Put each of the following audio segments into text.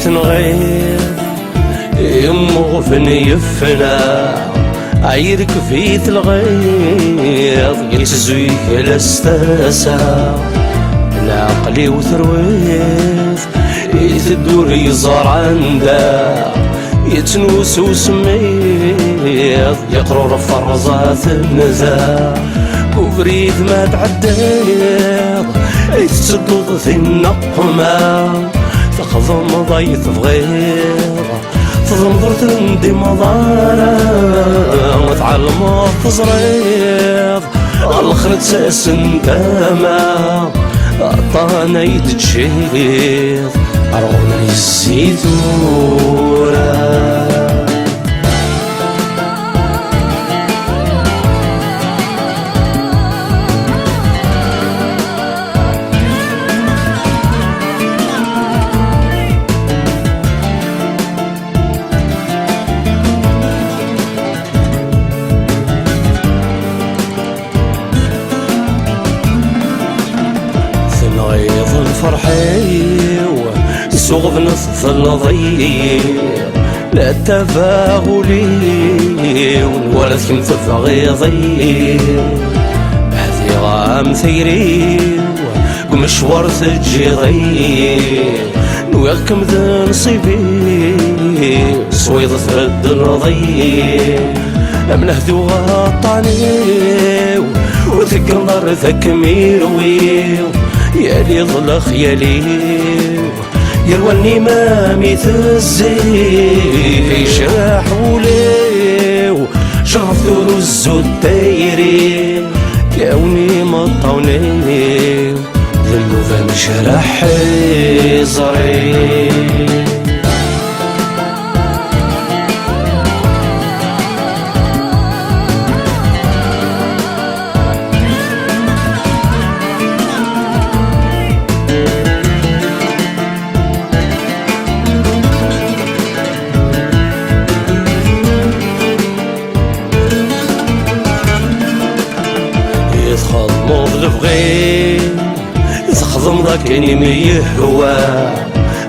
تنغير يمغفن يفنى عيرك في الغيظ يتزوي الاستاسا العقلي وثرويث يتدور يزار عندا يتنوس وسميض يقرر الفرزات النزا كوفريد ما تعديض يتسدد في النقمة تخضم ضيث بغير تضمضر تندي مضارة وتعلم تزريض الخرج ساسن داما عطانا يتشيض عرغنا الزيتورة غيظ الفرحيو سوغ نصف الضيق لا تفاغلي ولا كم تفغيضي هذي غام ثيري ومشوار تجي ضيق نويغكم ذا نصيبي سويض تبدل ضيق أمنهدو غطاني وتقنر ثكميروي يا لي ظل خيالي يرواني مامي تزي شراح ولي شرف رز الدايري كاوني مطوني ظلو فم شرح زري يتخضمو بالبغي تخضم ذاك يهوى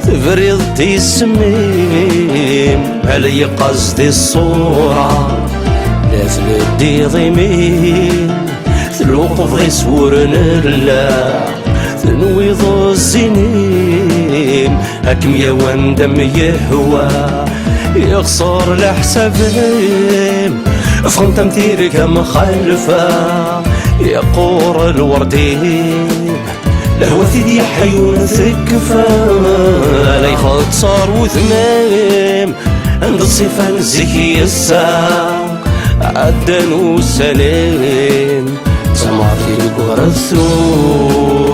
تفريض تيسميم علي قصدي الصورة لا تلدي ضيمين تلوقف غي سورنا لا تنويض الزنيم هاكم يا وندم يهوى يخسر لحسابهم فهم تمثيلك مخالفة يقور الوردين لهوى ثدي حيون ثكفى لا يخاط صار وثمام عند الصفة الزكية الساعة عدن وسلام سمعتي الكرة الثور